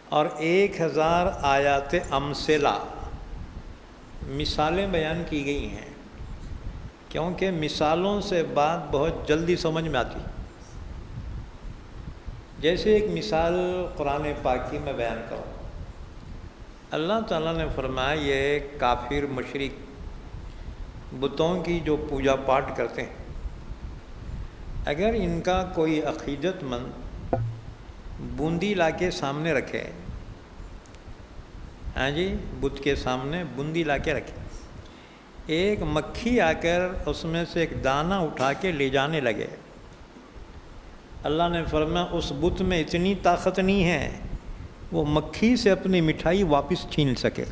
اور 1000 آیات امثلہ مثالیں بیان کی گئی ہیں، کیونکہ مثالوں سے بات بہت جلدی سمجھ میں آتی۔ جیسے ایک مثال قرآن پاک کی میں بیان کروں، اللہ تعالیٰ نے فرمایا یہ کافر مشرک بتوں کی جو پوجا پاٹ کرتے ہیں، اگر ان کا کوئی عقیدت مند بوندی لا کے سامنے رکھے، ہاں جی، بت کے سامنے بوندی لا کے رکھے، ایک مکھی آ کر اس میں سے ایک دانہ اٹھا کے لے جانے لگے، اللہ نے فرمایا اس بت میں اتنی طاقت نہیں ہے وہ مکھی سے اپنی مٹھائی واپس چھین سکے۔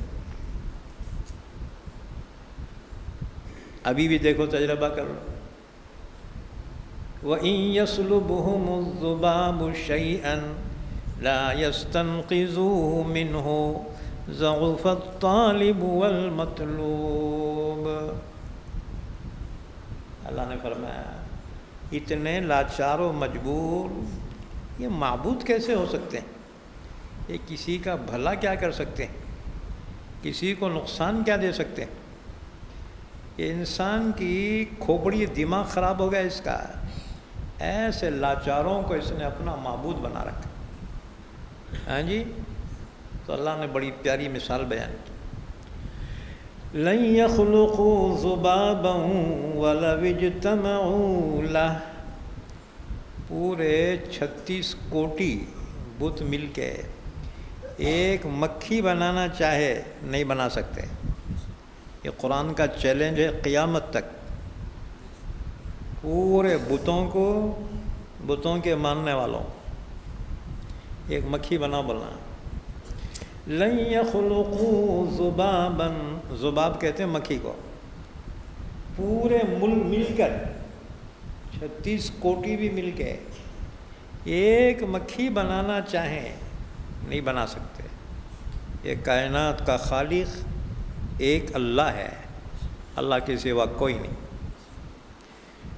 ابھی بھی دیکھو، تجربہ کرو۔ وَإِن يَسْلُبْهُمُ الذُّبَابُ شَيْئًا لَا يَسْتَنْقِذُوهُ مِنْهُ ضَعُفَ الطَّالِبُ وَالْمَطْلُوبُ۔ اللہ نے فرمایا اتنے لاچار و مجبور یہ معبود کیسے ہو سکتے ہیں؟ یہ کسی کا بھلا کیا کر سکتے ہیں؟ کسی کو نقصان کیا دے سکتے ہیں؟ یہ انسان کی کھوپڑی دماغ خراب ہو گیا اس کا، ایسے لاچاروں کو اس نے اپنا معبود بنا رکھا۔ ہاں جی، تو اللہ نے بڑی پیاری مثال بیان کی، لَن يَخْلُقُوا ذُبَابًا وَلَوِ اجْتَمَعُوا لَهُ، پورے 36 کوٹی بت مل کے ایک مکھی بنانا چاہے نہیں بنا سکتے۔ یہ قرآن کا چیلنج ہے قیامت تک، پورے بتوں کو، بتوں کے ماننے والوں، ایک مکھی بنا بولنا۔ لَن يَخْلُقُوا ذُبَابًا، ذباب کہتے ہیں مکھی کو، پورے ملک مل کر 36 کوٹی بھی مل کے ایک مکھی بنانا چاہیں نہیں بنا سکتے۔ یہ کائنات کا خالق ایک اللہ ہے، اللہ کے سوا کوئی نہیں۔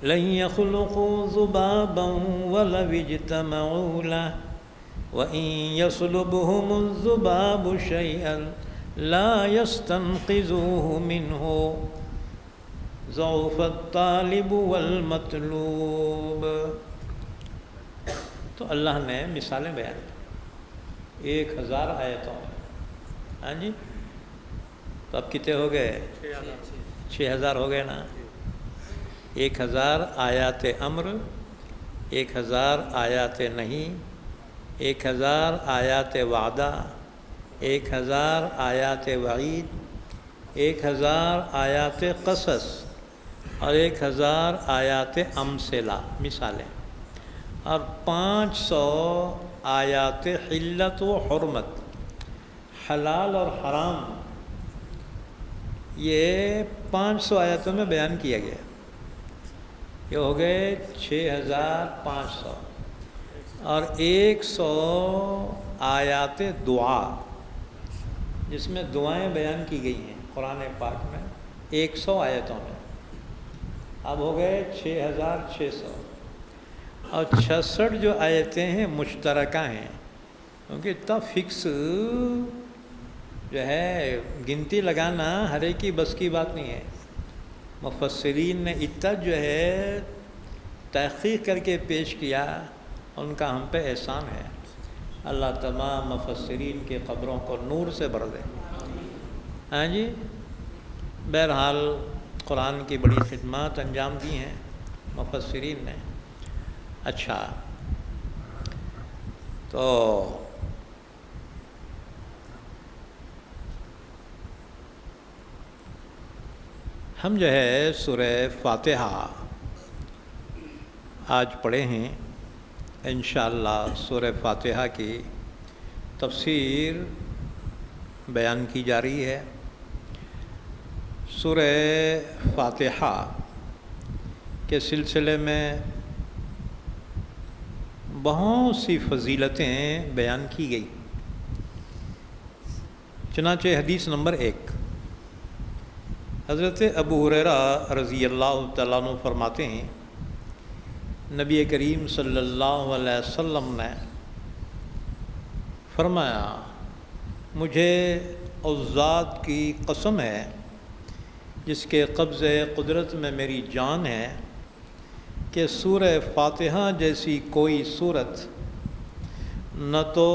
لَن يَخْلُقُوا ذُبَابًا وَلَوِ اجْتَمَعُوا لَهُ وَإِن يَسْلُبْهُمُ الذُّبَابُ شَيْئًا لَا يَسْتَنْقِذُوهُ مِنْهُ ضَعُفَ الطَّالِبُ وَالْمَطْلُوبُ۔ تو اللہ نے مثالیں بیان کی 1000 آیتوں میں، ہاں جی، تو اب کتنے ہو گئے؟ 6000 ہو گئے نا۔ 1000 آیات امر، 1000 آیات نہیں، 1000 آیات وعدہ، 1000 آیات وعید، 1000 آیات قصص، اور 1000 آیات امثلہ مثالیں، اور 500 آیات حلت و حرمت، حلال اور حرام، یہ 500 آیاتوں میں بیان کیا گیا۔ یہ ہو گئے 6500، اور 100 آیات دعا جس میں دعائیں بیان کی گئی ہیں قرآن پاک میں 100 آیتوں میں، اب ہو گئے 6600، اور 66 جو آیتیں ہیں مشترکہ ہیں، کیونکہ اتنا فکس جو ہے گنتی لگانا ہر ایک کی بس کی بات نہیں ہے۔ مفسرین نے اتنا جو ہے تحقیق کر کے پیش کیا، ان کا ہم پہ احسان ہے۔ اللہ تمام مفسرین کے قبروں کو نور سے بھر دے۔ ہاں جی، بہرحال قرآن کی بڑی خدمات انجام دی ہیں مفسرین نے۔ اچھا، تو ہم جو ہے سورہ فاتحہ آج پڑھے ہیں، انشاءاللہ سورہ فاتحہ کی تفسیر بیان کی جا رہی ہے۔ سورہ فاتحہ کے سلسلے میں بہت سی فضیلتیں بیان کی گئی، چنانچہ حدیث نمبر 1، حضرت ابو ہریرہ رضی اللہ تعالیٰ عنہ فرماتے ہیں نبی کریم صلی اللہ علیہ وسلم نے فرمایا مجھے اس ذات کی قسم ہے جس کے قبضے قدرت میں میری جان ہے کہ سورہ فاتحہ جیسی کوئی صورت نہ تو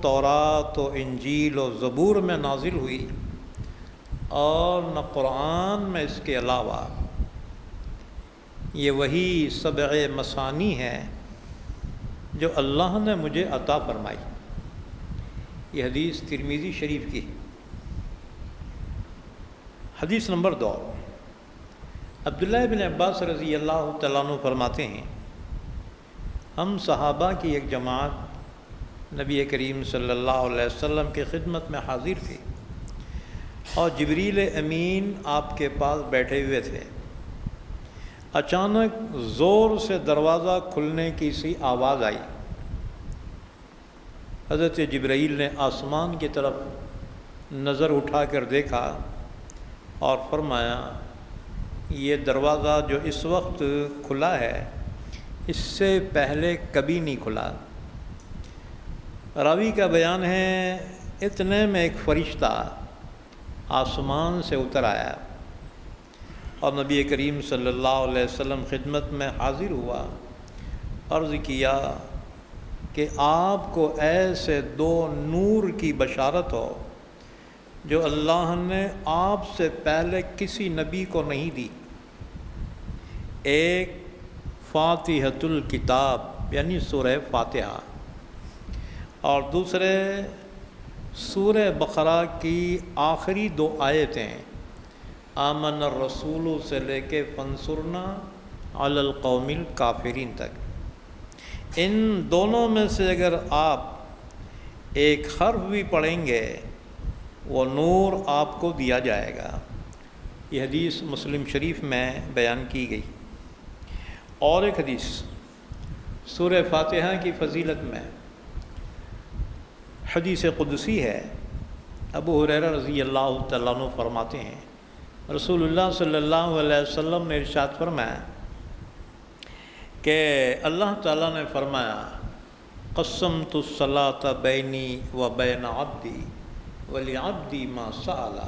تورات و انجیل و زبور میں نازل ہوئی اور نہ قرآن میں اس کے علاوہ۔ یہ وہی سبع مثانی ہے جو اللہ نے مجھے عطا فرمائی۔ یہ حدیث ترمذی شریف کی۔ حدیث نمبر 2، عبداللہ بن عباس رضی اللہ تعالیٰ عنہ فرماتے ہیں ہم صحابہ کی ایک جماعت نبی کریم صلی اللہ علیہ وسلم کی خدمت میں حاضر تھی اور جبریل امین آپ کے پاس بیٹھے ہوئے تھے۔ اچانک زور سے دروازہ کھلنے کی سی آواز آئی۔ حضرت جبرائیل نے آسمان کی طرف نظر اٹھا کر دیکھا اور فرمایا یہ دروازہ جو اس وقت کھلا ہے اس سے پہلے کبھی نہیں کھلا۔ راوی کا بیان ہے اتنے میں ایک فرشتہ آسمان سے اتر آیا اور نبی کریم صلی اللہ علیہ وسلم خدمت میں حاضر ہوا۔ عرض کیا کہ آپ کو ایسے 2 نور کی بشارت ہو جو اللہ نے آپ سے پہلے کسی نبی کو نہیں دی۔ ایک فاتحۃ الکتاب یعنی سورہ فاتحہ، اور دوسرے سورہ بقرہ کی آخری 2 آیتیں آمن الرسول سے لے کے فانصرنا علی القوم الکافرین تک۔ ان دونوں میں سے اگر آپ ایک حرف بھی پڑھیں گے وہ نور آپ کو دیا جائے گا۔ یہ حدیث مسلم شریف میں بیان کی گئی۔ اور ایک حدیث سورہ فاتحہ کی فضیلت میں حدیث قدسی ہے۔ ابو ہریرہ رضی اللہ تعالیٰ عنہ فرماتے ہیں رسول اللہ صلی اللہ علیہ وسلم نے ارشاد فرمایا کہ اللہ تعالیٰ نے فرمایا قسمت الصلاۃ بینی و بین عبدی ولعبدی ما سأل۔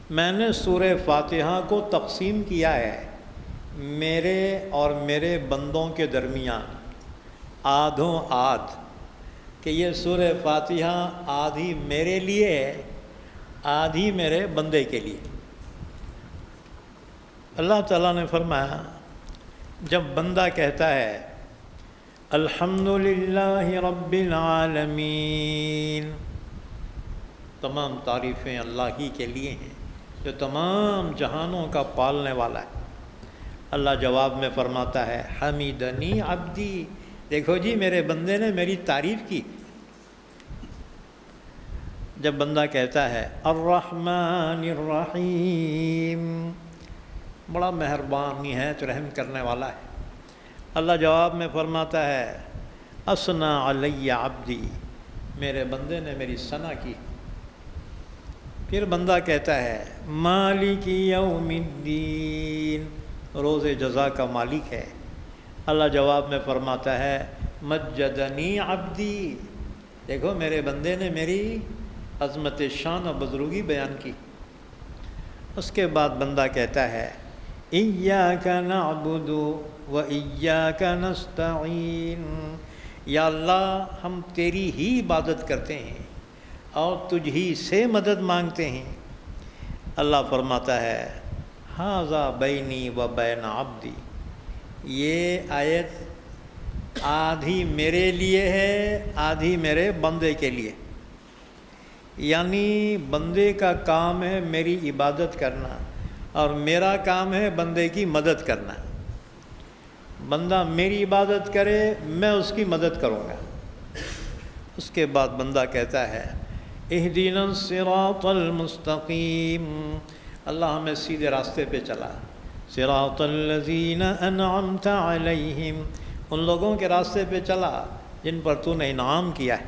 میں نے سورہ فاتحہ کو تقسیم کیا ہے میرے اور میرے بندوں کے درمیان آدھوں آدھ، کہ یہ سورہ فاتحہ آدھی میرے لیے ہے آدھی میرے بندے کے لیے۔ اللہ تعالیٰ نے فرمایا جب بندہ کہتا ہے الحمدللہ رب العالمین، تمام تعریفیں اللہ ہی کے لیے ہیں جو تمام جہانوں کا پالنے والا ہے۔ اللہ جواب میں فرماتا ہے حمیدنی عبدی، دیکھو جی میرے بندے نے میری تعریف کی۔ جب بندہ کہتا ہے الرحمن الرحیم، بڑا مہربانی ہے تو رحم کرنے والا ہے، اللہ جواب میں فرماتا ہے اثنا علی عبدی، میرے بندے نے میری ثنا کی۔ پھر بندہ کہتا ہے مالک یوم الدین، روز جزا کا مالک ہے، اللہ جواب میں فرماتا ہے مجدنی عبدی، دیکھو میرے بندے نے میری عظمت شان و بزرگی بیان کی۔ اس کے بعد بندہ کہتا ہے ایاک نعبد و ایاک نستعین، یا اللہ ہم تیری ہی عبادت کرتے ہیں اور تجھ ہی سے مدد مانگتے ہیں۔ اللہ فرماتا ہے ھذا بینی و بین عبدی، یہ آیت آدھی میرے لیے ہے آدھی میرے بندے کے لیے، یعنی بندے کا کام ہے میری عبادت کرنا اور میرا کام ہے بندے کی مدد کرنا۔ بندہ میری عبادت کرے میں اس کی مدد کروں گا۔ اس کے بعد بندہ کہتا ہے اہدنا الصراط المستقیم، اللہ ہمیں سیدھے راستے پہ چلا، صراط الذین انعمت علیہم، ان لوگوں کے راستے پہ چلا جن پر تو نے انعام کیا ہے،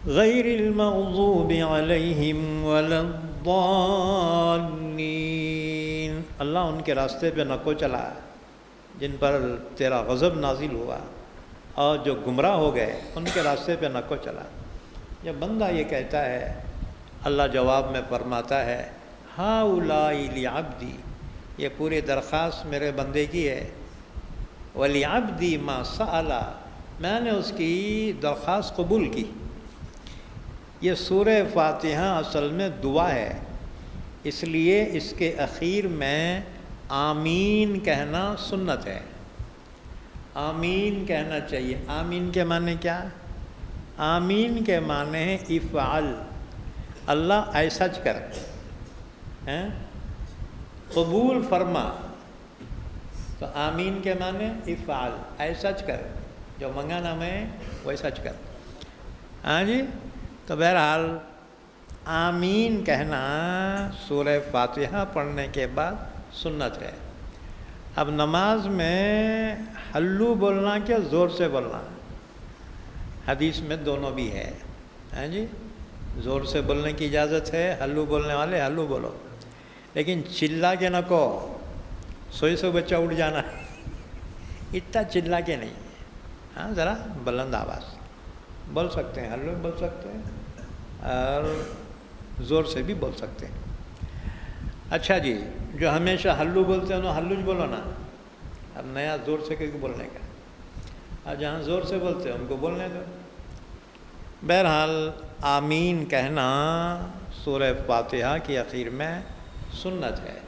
غیر المغضوب علیہم ولا الضالین، اللہ ان کے راستے پہ نہ کو چلا جن پر تیرا غضب نازل ہوا، اور جو گمراہ ہو گئے ان کے راستے پہ نہ کو چلا۔ جب بندہ یہ کہتا ہے، اللہ جواب میں فرماتا ہے ہؤلاء لعبدی، یہ پوری درخواست میرے بندے کی ہے، ولعبدی ما سأل، میں نے اس کی درخواست قبول کی۔ یہ سورہ فاتحہ اصل میں دعا ہے، اس لیے اس کے اخیر میں آمین کہنا سنت ہے۔ آمین کہنا چاہیے۔ آمین کے معنی کیا؟ آمین کے معنی ہے افعل، اللہ ایسا کر، قبول فرما۔ تو آمین کے معنی افعل، ایسا کر، جو منگانا میں ویسا کر۔ ہاں جی، تو بہرحال آمین کہنا سورہ فاتحہ پڑھنے کے بعد سنت ہے۔ اب نماز میں ہلو بولنا کیا زور سے بولنا؟ حدیث میں دونوں بھی ہے۔ ہاں جی، زور سے بولنے کی اجازت ہے، ہلو بولنے والے ہلو بولو، لیکن چلا کے نہ کہو سوئی سو بچہ اٹھ جانا، اتنا چلا کے نہیں۔ ہاں، ذرا بلند آواز بول سکتے ہیں، ہلو بول سکتے ہیں اور زور سے بھی بول سکتے ہیں۔ اچھا جی، جو ہمیشہ ہلو بولتے ہیں انہوں ہلو بولو نا، اب نیا زور سے کیوں بولنے کا؟ اور جہاں زور سے بولتے ہیں ان کو بولنے دو۔ بہرحال آمین کہنا سورہ فاتحہ کی اخیر میں سنت ہے۔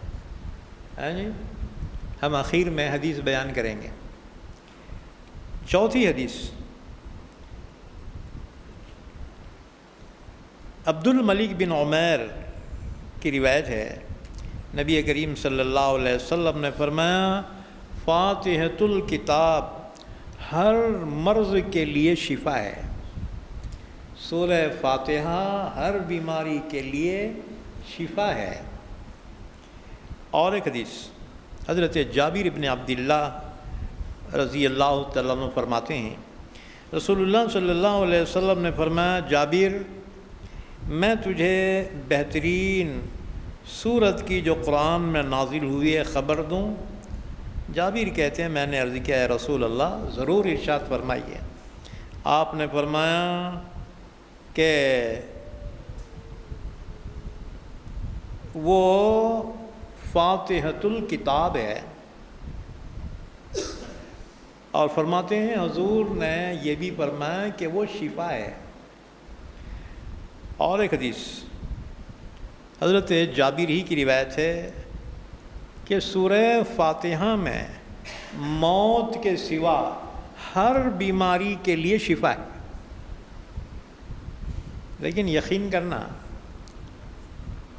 ہاں جی، ہم اخیر میں حدیث بیان کریں گے۔ چوتھی حدیث عبد الملک بن عمیر کی روایت ہے، نبی کریم صلی اللہ علیہ وسلم نے فرمایا فاتحۃ الکتاب ہر مرض کے لیے شفا ہے۔ سورہ فاتحہ ہر بیماری کے لیے شفا ہے۔ اور ایک حدیث حضرت جابر بن عبداللہ رضی اللہ تعالیٰ عنہ فرماتے ہیں، رسول اللہ صلی اللہ علیہ وسلم نے فرمایا جابر، میں تجھے بہترین سورت کی جو قرآن میں نازل ہوئی ہے خبر دوں؟ جابر کہتے ہیں میں نے عرض کیا ہے رسول اللہ، ضرور ارشاد فرمائیے۔ آپ نے فرمایا کہ وہ فاتحۃ الکتاب ہے، اور فرماتے ہیں حضور نے یہ بھی فرمایا کہ وہ شفا ہے۔ اور ایک حدیث حضرت جابر ہی کی روایت ہے کہ سورہ فاتحہ میں موت کے سوا ہر بیماری کے لیے شفا ہے، لیکن یقین کرنا۔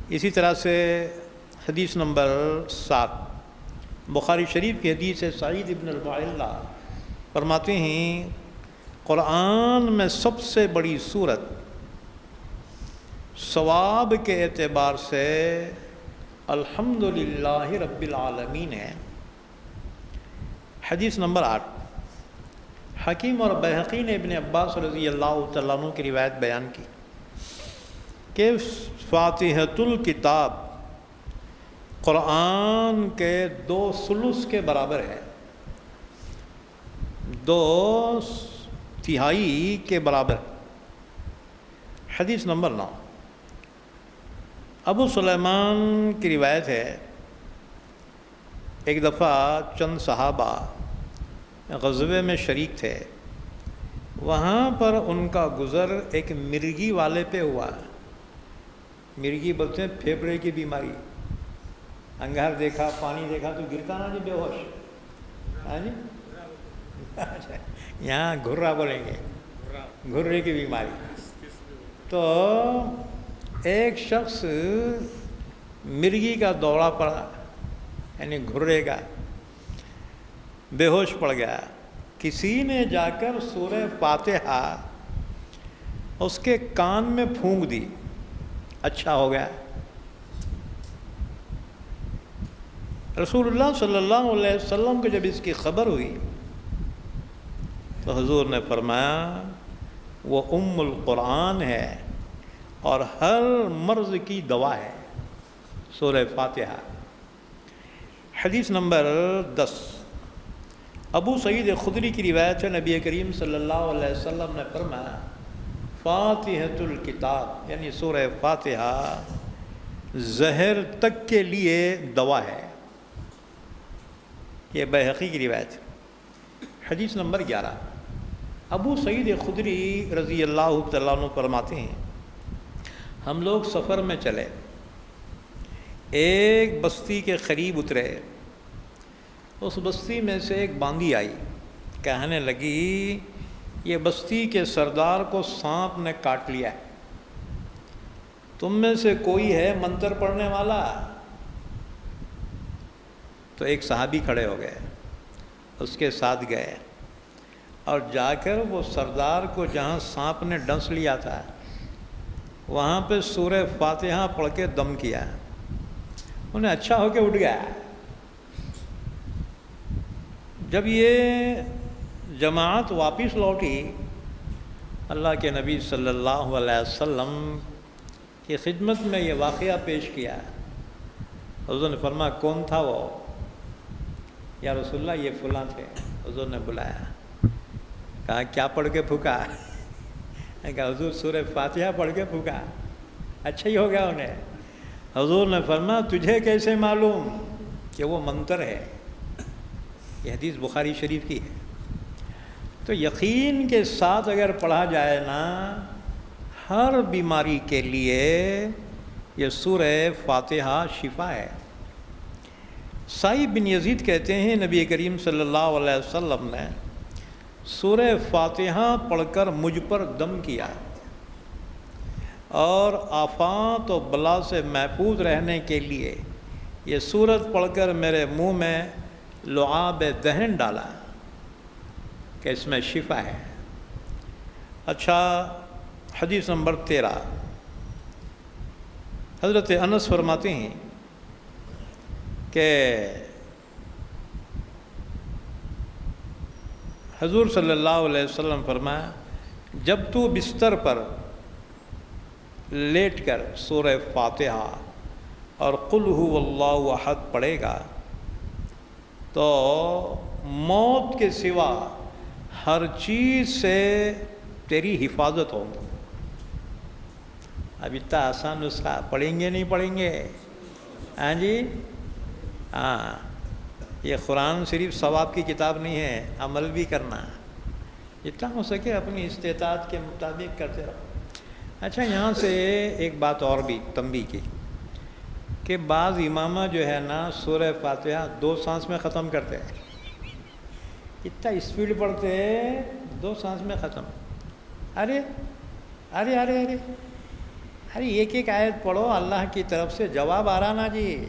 اسی طرح سے حدیث نمبر 7 بخاری شریف کی حدیث ہے، سعید ابن المعلہ فرماتے ہیں قرآن میں سب سے بڑی سورت ثواب کے اعتبار سے الحمدللہ رب العالمین ہے۔ حدیث نمبر 8 حکیم اور بہقی نے ابن عباس رضی اللہ تعالیٰ عنہ کی روایت بیان کی کہ فاتحۃ الکتاب قرآن کے 2/3 کے برابر ہے، 2/3 کے برابر۔ حدیث نمبر 9 ابو سلیمان کی روایت ہے، ایک دفعہ چند صحابہ غزوے میں شریک تھے، وہاں پر ان کا گزر ایک مرگی والے پہ ہوا۔ مرگی بولتے ہیں پھیپھڑے کی بیماری، انگار دیکھا پانی دیکھا تو گرتا نا جی بے ہوش۔ ہاں جی، یہاں گھرا بولیں گے، گھرے کی بیماری۔ تو ایک شخص مرگی کا دورہ پڑا، یعنی گھرے کا، بے ہوش پڑ گیا۔ کسی نے جا کر سورہ فاتحہ اس کے کان میں پھونک دی، اچھا ہو گیا۔ رسول اللہ صلی اللہ علیہ وسلم کو جب اس کی خبر ہوئی تو حضور نے فرمایا وہ ام القرآن ہے اور ہر مرض کی دوا ہے، سورہ فاتحہ۔ حدیث نمبر 10 ابو سعید خدری کی روایت ہے، نبی کریم صلی اللہ علیہ وسلم نے فرمایا فاتحۃ الکتاب یعنی سورہ فاتحہ زہر تک کے لیے دوا ہے۔ یہ بیہقی کی روایت ہے۔ حدیث نمبر 11، ابو سعید خدری رضی اللہ تعالیٰ عنہ فرماتے ہیں ہم لوگ سفر میں چلے، ایک بستی کے قریب اترے، اس بستی میں سے ایک باندی آئی، کہنے لگی یہ بستی کے سردار کو سانپ نے کاٹ لیا ہے، تم میں سے کوئی ہے منتر پڑھنے والا؟ تو ایک صحابی کھڑے ہو گئے، اس کے ساتھ گئے اور جا کر وہ سردار کو جہاں سانپ نے ڈنس لیا تھا وہاں پہ سورہ فاتحہ پڑھ کے دم کیا، انہیں اچھا ہو کے اٹھ گیا۔ جب یہ جماعت واپس لوٹی، اللہ کے نبی صلی اللہ علیہ وسلم کی خدمت میں یہ واقعہ پیش کیا۔ حضور نے فرمایا کون تھا وہ؟ یا رسول اللہ یہ فلاں تھے۔ حضور نے بلایا، کہا کیا پڑھ کے پھونکا؟ کہا حضور سورہ فاتحہ پڑھ کے پھونکا۔ اچھا ہی ہو گیا انہیں۔ حضور نے فرمایا تجھے کیسے معلوم کہ وہ منتر ہے؟ یہ حدیث بخاری شریف کی ہے۔ تو یقین کے ساتھ اگر پڑھا جائے نا، ہر بیماری کے لیے یہ سورہ فاتحہ شفا ہے۔ سعید بن یزید کہتے ہیں نبی کریم صلی اللہ علیہ وسلم نے سورہ فاتحہ پڑھ کر مجھ پر دم کیا اور آفات و بلا سے محفوظ رہنے کے لیے یہ سورت پڑھ کر میرے منہ میں لعاب دہن ڈالا کہ اس میں شفا ہے۔ اچھا، حدیث نمبر 13، حضرت انس فرماتے ہیں کہ حضور صلی اللہ علیہ وسلم فرمایا جب تو بستر پر لیٹ کر سورہ فاتحہ اور قل هو اللہ احد پڑھے گا تو موت کے سوا ہر چیز سے تیری حفاظت ہوگی۔ اب اتنا آسان نسخہ پڑھیں گے نہیں پڑھیں گے؟ ہاں جی، ہاں، یہ قرآن شریف ثواب کی کتاب نہیں ہے، عمل بھی کرنا، جتنا ہو سکے اپنی استطاعت کے مطابق کرتے رہو۔ اچھا، یہاں سے ایک بات اور بھی تنبیہ کی کہ بعض امامہ جو ہے نا سورہ فاتحہ 2 سانس میں ختم کرتے ہیں، اتنا اسپیڈ پڑھتے 2 سانس میں ختم۔ ارے ارے ارے ارے ارے ایک ایک آیت پڑھو، اللہ کی طرف سے جواب آ رہا نا جی،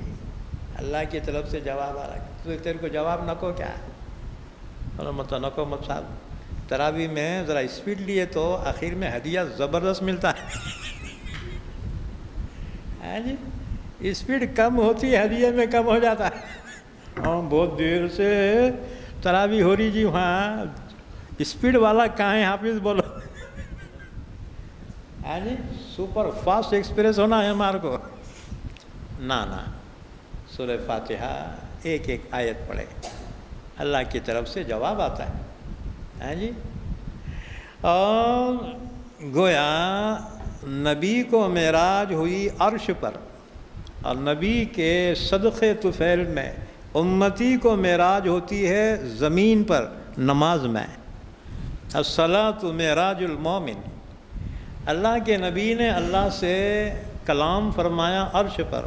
اللہ کی طرف سے جواب آ رہا، تو تیرے کو جواب نکو کیا؟ مطلب نکو مت صاحب، تراویح میں ذرا اسپیڈ لیے تو آخر میں ہدیہ زبردست ملتا ہے۔ ہاں جی، اسپیڈ کم ہوتی ہے ہدیے میں کم ہو جاتا ہے۔ ہاں بہت دیر سے تراویح ہو رہی جی، وہاں اسپیڈ والا کہاں ہے حافظ بولو؟ ہاں جی، سپر فاسٹ ایکسپریس ہونا ہے ہمارے کو؟ نا، سورہ فاتحہ ایک ایک آیت پڑھے، اللہ کی طرف سے جواب آتا ہے۔ ہاں جی، اور گویا نبی کو معراج ہوئی عرش پر، اور نبی کے صدقے طفیل میں امتی کو معراج ہوتی ہے زمین پر نماز میں۔ الصلاۃ معراج المومن، اللہ کے نبی نے اللہ سے کلام فرمایا عرش پر،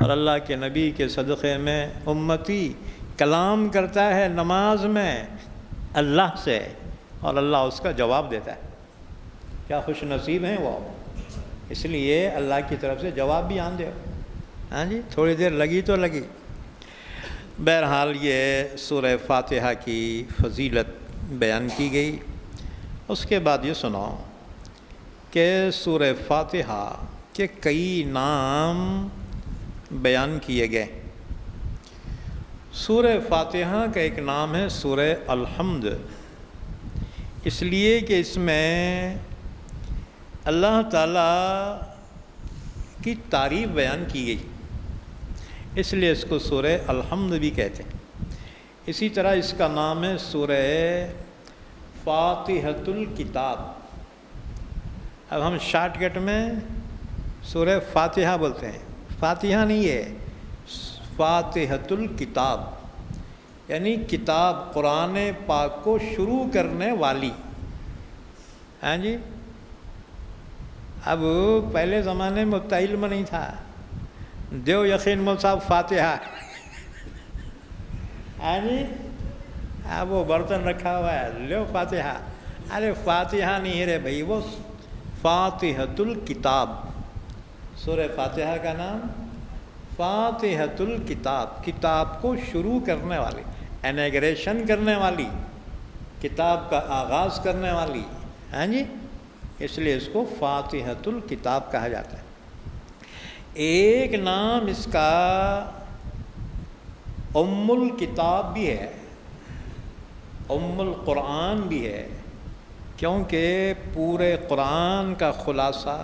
اور اللہ کے نبی کے صدقے میں امتی کلام کرتا ہے نماز میں اللہ سے، اور اللہ اس کا جواب دیتا ہے۔ کیا خوش نصیب ہیں وہ، اس لیے اللہ کی طرف سے جواب بھی آن دے۔ ہاں جی، تھوڑی دیر لگی تو لگی۔ بہرحال یہ سورہ فاتحہ کی فضیلت بیان کی گئی۔ اس کے بعد یہ سنو کہ سورہ فاتحہ کے کئی نام بیان کیے گئے۔ سورہ فاتحہ کا ایک نام ہے سورہ الحمد، اس لیے کہ اس میں اللہ تعالیٰ کی تعریف بیان کی گئی، اس لیے اس کو سورہ الحمد بھی کہتے ہیں۔ اسی طرح اس کا نام ہے سورہ فاتحۃ الکتاب۔ اب ہم شارٹ کٹ میں سورہ فاتحہ بولتے ہیں، فاتحہ نہیں ہے، فاتحۃ الکتاب، یعنی کتاب قرآن پاک کو شروع کرنے والی۔ ہاں جی، اب پہلے زمانے میں اتنا علم نہیں تھا، دیو یقین مول صاحب فاتحہ، ہاں جی، اب وہ برتن رکھا ہوا ہے، لو فاتحہ، ارے فاتحہ نہیں ہے رے بھائی، وہ فاتحۃ الکتاب، سورہ فاتحہ کا نام فاتحۃ الکتاب، کتاب کو شروع کرنے والی، انیگریشن کرنے والی، کتاب کا آغاز کرنے والی۔ ہاں جی، اس لیے اس کو فاتحۃ الکتاب کہا جاتا ہے۔ ایک نام اس کا ام الکتاب بھی ہے، ام القرآن بھی ہے، کیونکہ پورے قرآن کا خلاصہ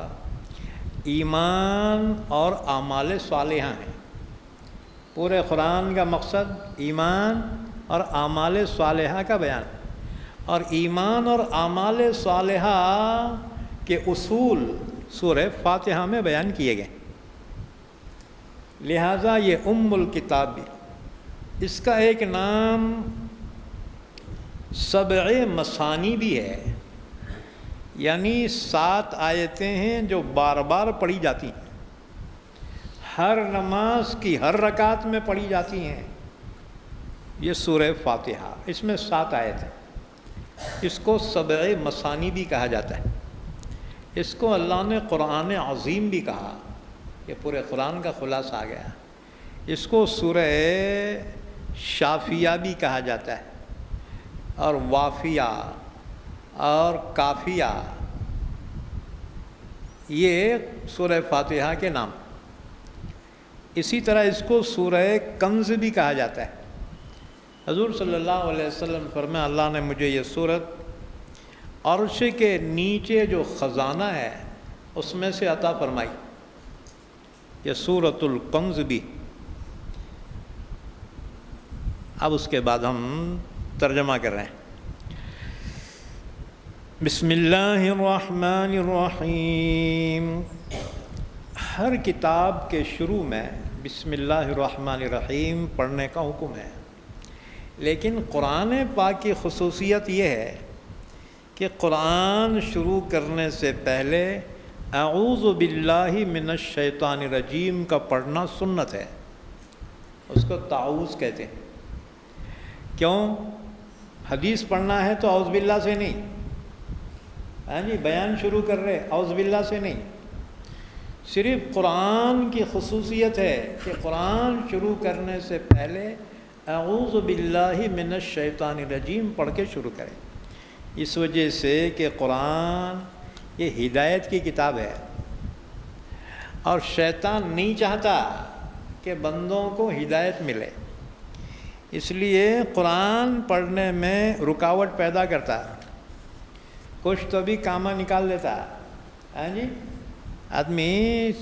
ایمان اور اعمال صالحہ ہیں۔ پورے قرآن کا مقصد ایمان اور اعمال صالحہ کا بیان، اور ایمان اور اعمال صالحہ کے اصول سورہ فاتحہ میں بیان کیے گئے، لہٰذا یہ ام الکتاب بھی۔ اس کا ایک نام سبع مثانی بھی ہے، یعنی 7 آیتیں ہیں جو بار بار پڑھی جاتی ہیں، ہر نماز کی ہر رکعت میں پڑھی جاتی ہیں۔ یہ سورہ فاتحہ، اس میں 7 آیتیں، اس کو سبع مثانی بھی کہا جاتا ہے۔ اس کو اللہ نے قرآن عظیم بھی کہا، یہ پورے قرآن کا خلاصہ آ گیا۔ اس کو سورہ شافیہ بھی کہا جاتا ہے، اور وافیہ اور کافیہ، یہ سورہ فاتحہ کے نام۔ اسی طرح اس کو سورہ کنز بھی کہا جاتا ہے۔ حضور صلی اللہ علیہ وسلم فرمایا، اللہ نے مجھے یہ سورت عرش کے نیچے جو خزانہ ہے اس میں سے عطا فرمائی، یہ سورۃ الکنز بھی۔ اب اس کے بعد ہم ترجمہ کر رہے ہیں۔ بسم اللہ الرحمن الرحیم۔ ہر کتاب کے شروع میں بسم اللہ الرحمن الرحیم پڑھنے کا حکم ہے، لیکن قرآن پاک کی خصوصیت یہ ہے کہ قرآن شروع کرنے سے پہلے اعوذ باللہ من الشیطان الرجیم کا پڑھنا سنت ہے، اس کو تعوذ کہتے ہیں۔ کیوں؟ حدیث پڑھنا ہے تو اعوذ باللہ سے نہیں، ہاں جی، بیان شروع کر رہے اعوذ باللہ سے نہیں، صرف قرآن کی خصوصیت ہے کہ قرآن شروع کرنے سے پہلے اعوذ باللہ من الشیطان الرجیم پڑھ کے شروع کریں، اس وجہ سے کہ قرآن یہ ہدایت کی کتاب ہے، اور شیطان نہیں چاہتا کہ بندوں کو ہدایت ملے، اس لیے قرآن پڑھنے میں رکاوٹ پیدا کرتا ہے، کچھ تو بھی کامہ نکال دیتا ہے، ہاں جی، آدمی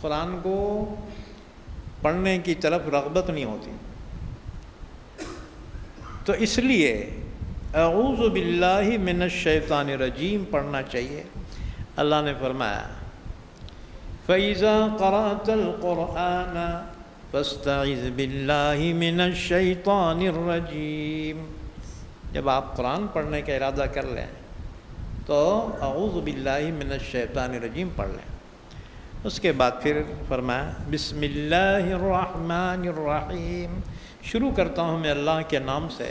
قرآن کو پڑھنے کی طرف رغبت نہیں ہوتی، تو اس لیے اعوذ باللہ من الشیطان الرجیم پڑھنا چاہیے۔ اللہ نے فرمایا فَإِذَا قَرَأْتَ الْقُرْآنَ فَاسْتَعِذْ بِاللَّهِ مِنَ الشَّيْطَانِ الرَّجِيمِ۔ جب آپ قرآن پڑھنے کا ارادہ کر لیں تو اعوذ باللہ من الشیطان الرجیم پڑھ لیں۔ اس کے بعد پھر فرمایا بسم اللہ الرحمن الرحیم، شروع کرتا ہوں میں اللہ کے نام سے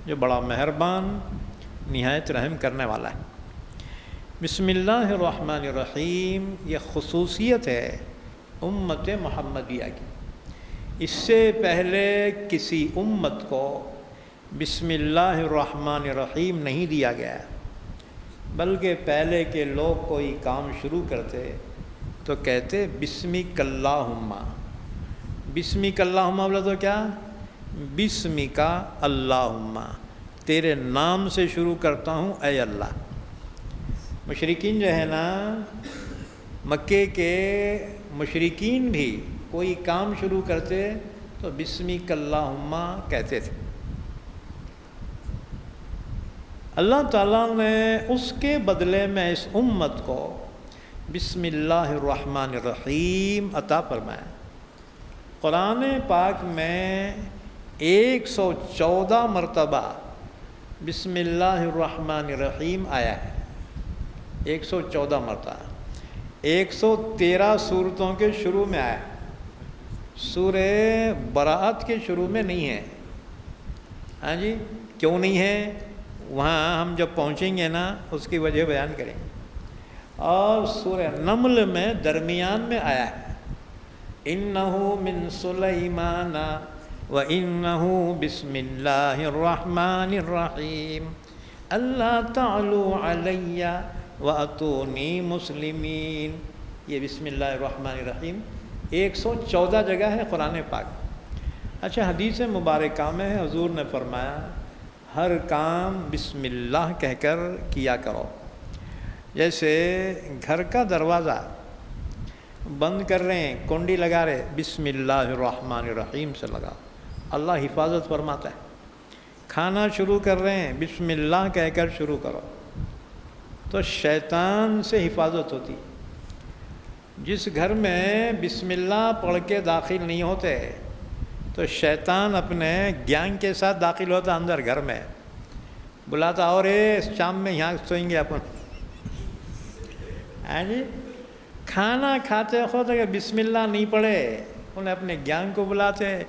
جو بڑا مہربان نہایت رحم کرنے والا ہے۔ بسم اللہ الرحمن الرحیم یہ خصوصیت ہے امت محمدیہ کی، اس سے پہلے کسی امت کو بسم اللہ الرحمن الرحیم نہیں دیا گیا، بلکہ پہلے کے لوگ کوئی کام شروع کرتے تو کہتے بسمک اللہم، بسمک اللہم بولا تو کیا؟ بسمک اللہم، تیرے نام سے شروع کرتا ہوں اے اللہ۔ مشرکین جو ہے نا، مکے کے مشرکین بھی کوئی کام شروع کرتے تو بسمک اللہم کہتے تھے، اللہ تعالیٰ نے اس کے بدلے میں اس امت کو بسم اللہ الرحمن الرحیم عطا فرمایا۔ قرآن پاک میں 114 مرتبہ بسم اللہ الرحمن الرحیم آیا ہے، 114 مرتبہ۔ 113 صورتوں کے شروع میں آیا ہے، سورہ براءت کے شروع میں نہیں ہے۔ ہاں جی، کیوں نہیں ہے؟ وہاں ہم جب پہنچیں گے نا اس کی وجہ بیان کریں گے۔ اور سورہ نمل میں درمیان میں آیا ہے، اِنَّهُ مِن سُلَيْمَانَ وَإِنَّهُ بِسْمِ اللَّهِ الرَّحْمَنِ الرَّحِيمِ اللہ تعلوا علیہ وَأْتُونِي مُسْلِمِينَ۔ یہ بسم اللہ الرحمن الرحیم 114 جگہ ہے قرآن پاک۔ اچھا، حدیث مبارکہ میں حضور نے فرمایا ہر کام بسم اللہ کہہ کر کیا کرو۔ جیسے گھر کا دروازہ بند کر رہے ہیں، کنڈی لگا رہے، بسم اللہ الرحمن الرحیم سے لگا، اللہ حفاظت فرماتا ہے۔ کھانا شروع کر رہے ہیں، بسم اللہ کہہ کر شروع کرو تو شیطان سے حفاظت ہوتی۔ جس گھر میں بسم اللہ پڑھ کے داخل نہیں ہوتے تو شیطان اپنے گیانگ کے ساتھ داخل ہوتا اندر گھر میں، بلاتا اور شام میں یہاں سوئیں گے اپن۔ ہاں جی، کھانا کھاتے خود اگر بسم اللہ نہیں پڑھے انہیں اپنے گیانگ کو بلاتے